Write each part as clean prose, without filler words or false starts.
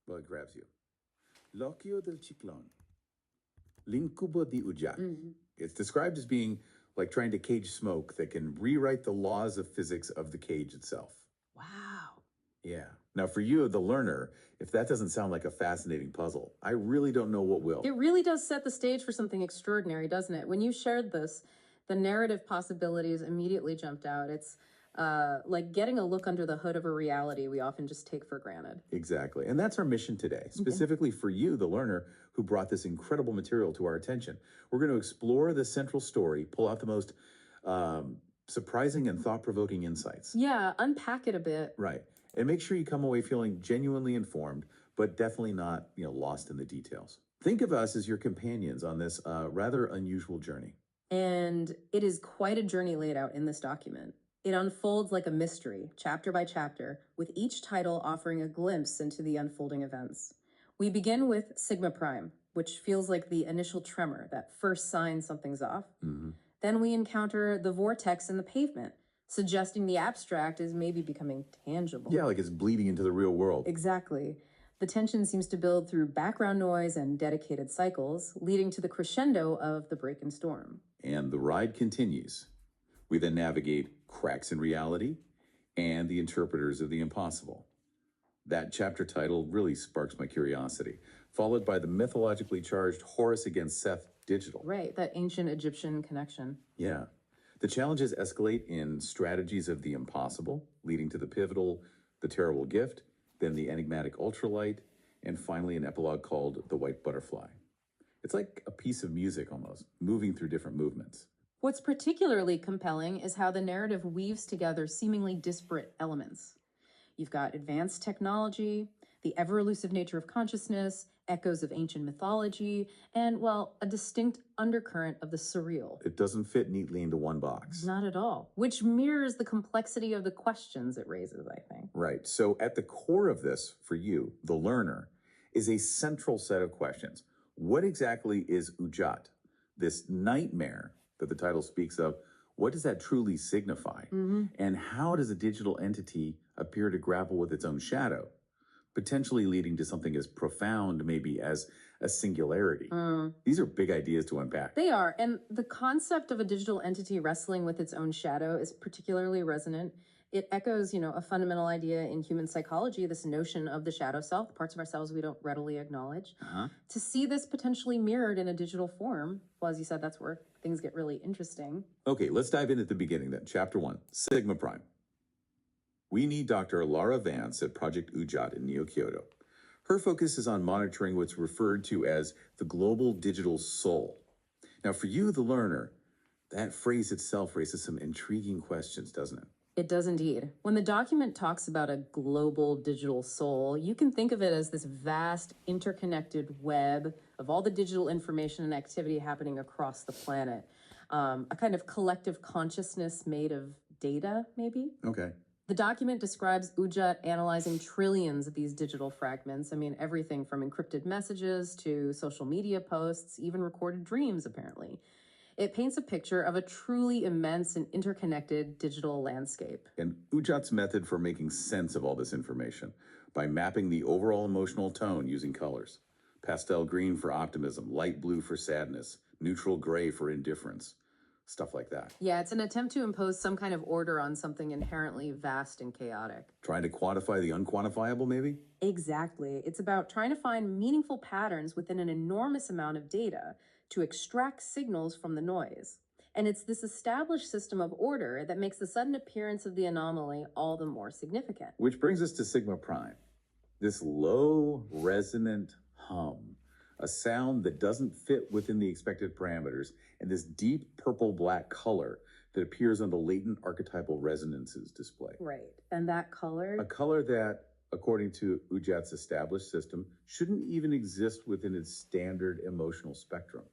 Well, it grabs you. L'occhio del ciclone. L'incubo di Udjat. It's described as being like trying to cage smoke that can rewrite the laws of physics of the cage itself. Wow. Yeah. Now, for you, the learner, if that doesn't sound like a fascinating puzzle, I really don't know what will. It really does set the stage for something extraordinary, doesn't it? When you shared this, the narrative possibilities immediately jumped out. It's like getting a look under the hood of a reality we often just take for granted. Exactly. And that's our mission today, specifically for you, the learner, who brought this incredible material to our attention. We're going to explore the central story, pull out the most surprising and thought-provoking insights. Yeah, unpack it a bit. Right. And make sure you come away feeling genuinely informed, but definitely not, lost in the details. Think of us as your companions on this rather unusual journey. And it is quite a journey laid out in this document. It unfolds like a mystery, chapter by chapter, with each title offering a glimpse into the unfolding events. We begin with Sigma Prime, which feels like the initial tremor, that first sign something's off. Then we encounter the vortex in the pavement, suggesting the abstract is maybe becoming tangible. Yeah, like it's bleeding into the real world. Exactly. The tension seems to build through background noise and dedicated cycles, leading to the crescendo of the break and storm. And the ride continues. We then navigate cracks in reality and the interpreters of the impossible. That chapter title really sparks my curiosity, followed by the mythologically charged Horus against Seth digital. Right, that ancient Egyptian connection. Yeah. The challenges escalate in strategies of the impossible, leading to the pivotal, the terrible gift, then the enigmatic ultralight, and finally an epilogue called The White Butterfly. It's like a piece of music almost, moving through different movements. What's particularly compelling is how the narrative weaves together seemingly disparate elements. You've got advanced technology, the ever-elusive nature of consciousness, echoes of ancient mythology, and, well, a distinct undercurrent of the surreal. It doesn't fit neatly into one box. Not at all, which mirrors the complexity of the questions it raises, I think. Right. So at the core of this, for you, the learner, is a central set of questions. What exactly is Udjat? This nightmare that the title speaks of, what does that truly signify? And how does a digital entity appear to grapple with its own shadow, potentially leading to something as profound maybe as a singularity? These are big ideas to unpack. They are, and the concept of a digital entity wrestling with its own shadow is particularly resonant. It echoes, a fundamental idea in human psychology, this notion of the shadow self, parts of ourselves we don't readily acknowledge. To see this potentially mirrored in a digital form, well, as you said, that's where things get really interesting. Okay, let's dive in at the beginning then. Chapter 1, Sigma Prime. We need Dr. Elara Vance at Progetto Udjat in Neo-Kyoto. Her focus is on monitoring what's referred to as the global digital soul. Now, for you, the learner, that phrase itself raises some intriguing questions, doesn't it? It does indeed. When the document talks about a global digital soul, you can think of it as this vast interconnected web of all the digital information and activity happening across the planet. A kind of collective consciousness made of data, maybe? Okay. The document describes Udjat analyzing trillions of these digital fragments. I mean, everything from encrypted messages to social media posts, even recorded dreams, apparently. It paints a picture of a truly immense and interconnected digital landscape. And Udjat's method for making sense of all this information by mapping the overall emotional tone using colors. Pastel green for optimism, light blue for sadness, neutral gray for indifference, stuff like that. Yeah, it's an attempt to impose some kind of order on something inherently vast and chaotic. Trying to quantify the unquantifiable, maybe? Exactly. It's about trying to find meaningful patterns within an enormous amount of data to extract signals from the noise. And it's this established system of order that makes the sudden appearance of the anomaly all the more significant. Which brings us to Sigma Prime, this low resonant hum, a sound that doesn't fit within the expected parameters, and this deep purple-black color that appears on the latent archetypal resonances display. Right. And that color? A color that, according to Udjat's established system, shouldn't even exist within its standard emotional spectrum.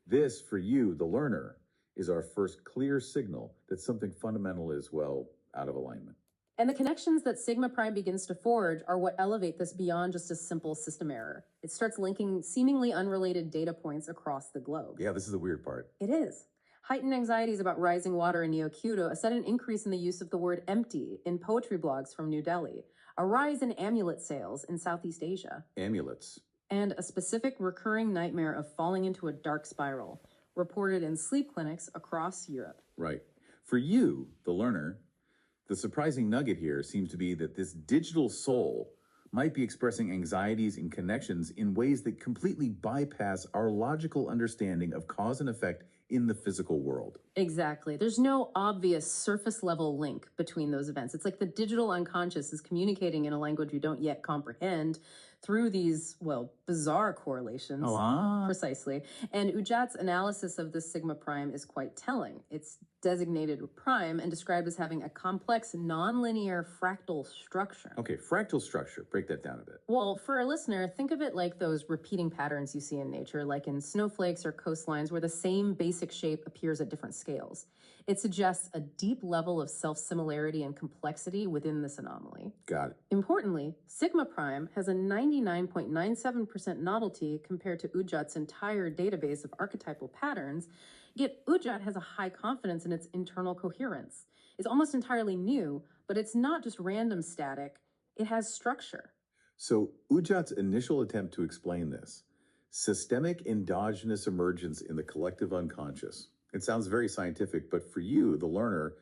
This, for you, the learner, is our first clear signal that something fundamental is, well, out of alignment. And the connections that Sigma Prime begins to forge are what elevate this beyond just a simple system error. It starts linking seemingly unrelated data points across the globe. Yeah, this is the weird part. It is. Heightened anxieties about rising water in Neo-Kyoto, a sudden increase in the use of the word empty in poetry blogs from New Delhi, a rise in amulet sales in Southeast Asia, Amulets. and a specific recurring nightmare of falling into a dark spiral, reported in sleep clinics across Europe. Right. For you, the learner, the surprising nugget here seems to be that this digital soul might be expressing anxieties and connections in ways that completely bypass our logical understanding of cause and effect in the physical world. Exactly. There's no obvious surface level link between those events. It's like the digital unconscious is communicating in a language you don't yet comprehend through these, well, bizarre correlations. Precisely. And Udjat's analysis of this sigma prime is quite telling. It's designated prime and described as having a complex, nonlinear fractal structure. Okay, fractal structure. Break that down a bit. Well, for a listener, think of it like those repeating patterns you see in nature, like in snowflakes or coastlines, where the same basic shape appears at different scales. It suggests a deep level of self-similarity and complexity within this anomaly. Got it. Importantly, sigma prime has a 99.97% novelty compared to Udjat's entire database of archetypal patterns, yet Udjat has a high confidence in its internal coherence. It's almost entirely new, but it's not just random static, it has structure. So Udjat's initial attempt to explain this, systemic endogenous emergence in the collective unconscious. It sounds very scientific, but for you, the learner,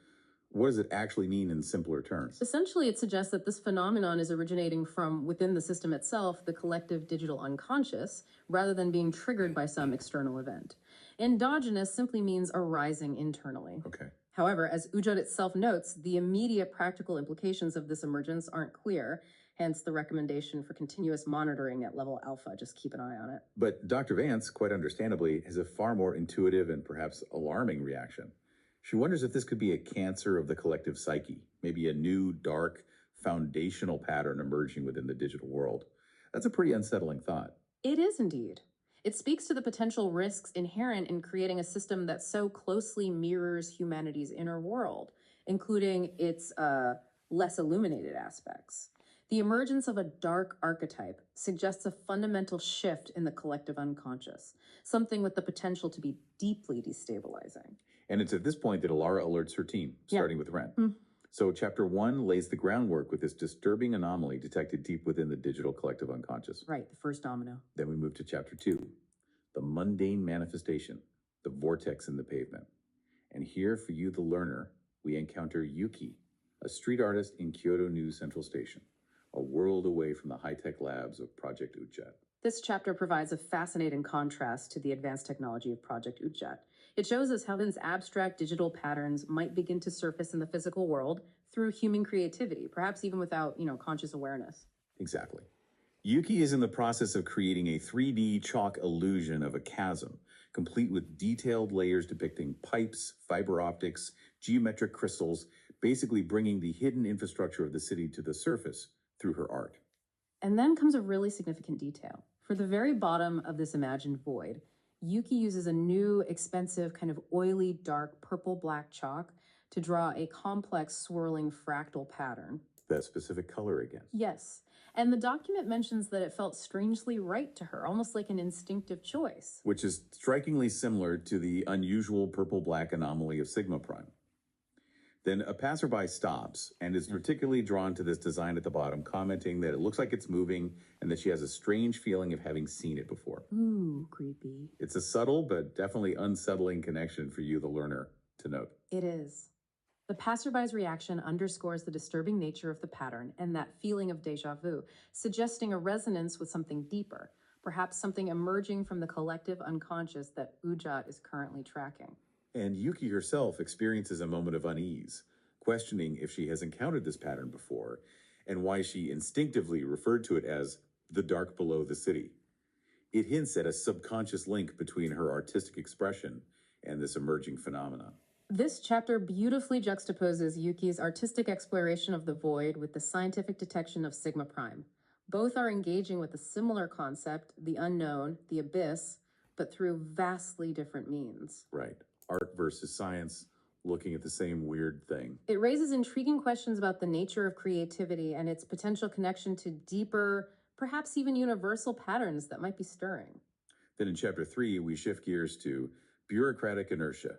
what does it actually mean in simpler terms? Essentially, it suggests that this phenomenon is originating from within the system itself, the collective digital unconscious, rather than being triggered by some external event. Endogenous simply means arising internally. Okay. However, as Udjat itself notes, the immediate practical implications of this emergence aren't clear, hence the recommendation for continuous monitoring at level alpha. Just keep an eye on it. But Dr. Vance, quite understandably, has a far more intuitive and perhaps alarming reaction. She wonders if this could be a cancer of the collective psyche, maybe a new, dark, foundational pattern emerging within the digital world. That's a pretty unsettling thought. It is indeed. It speaks to the potential risks inherent in creating a system that so closely mirrors humanity's inner world, including its less illuminated aspects. The emergence of a dark archetype suggests a fundamental shift in the collective unconscious, something with the potential to be deeply destabilizing. And it's at this point that Elara alerts her team, starting with Ren. So chapter 1 lays the groundwork with this disturbing anomaly detected deep within the digital collective unconscious. Right, the first domino. Then we move to chapter 2, the mundane manifestation, the vortex in the pavement. And here, for you, the learner, we encounter Yuki, a street artist in Kyoto New Central Station, a world away from the high-tech labs of Progetto Udjat. This chapter provides a fascinating contrast to the advanced technology of Progetto Udjat. It shows us how these abstract digital patterns might begin to surface in the physical world through human creativity, perhaps even without, conscious awareness. Exactly. Yuki is in the process of creating a 3D chalk illusion of a chasm, complete with detailed layers depicting pipes, fiber optics, geometric crystals, basically bringing the hidden infrastructure of the city to the surface through her art. And then comes a really significant detail. For the very bottom of this imagined void, Yuki uses a new, expensive, kind of oily, dark, purple-black chalk to draw a complex, swirling fractal pattern. That specific color again. Yes. And the document mentions that it felt strangely right to her, almost like an instinctive choice. Which is strikingly similar to the unusual purple-black anomaly of sigma prime. Then a passerby stops and is particularly drawn to this design at the bottom, commenting that it looks like it's moving and that she has a strange feeling of having seen it before. Ooh, creepy. It's a subtle but definitely unsettling connection for you, the learner, to note. It is. The passerby's reaction underscores the disturbing nature of the pattern and that feeling of déjà vu, suggesting a resonance with something deeper, perhaps something emerging from the collective unconscious that Udjat is currently tracking. And Yuki herself experiences a moment of unease, questioning if she has encountered this pattern before and why she instinctively referred to it as the dark below the city. It hints at a subconscious link between her artistic expression and this emerging phenomenon. This chapter beautifully juxtaposes Yuki's artistic exploration of the void with the scientific detection of sigma prime. Both are engaging with a similar concept, the unknown, the abyss, but through vastly different means. Right. Art versus science, looking at the same weird thing. It raises intriguing questions about the nature of creativity and its potential connection to deeper, perhaps even universal patterns that might be stirring. Then in chapter 3, we shift gears to bureaucratic inertia,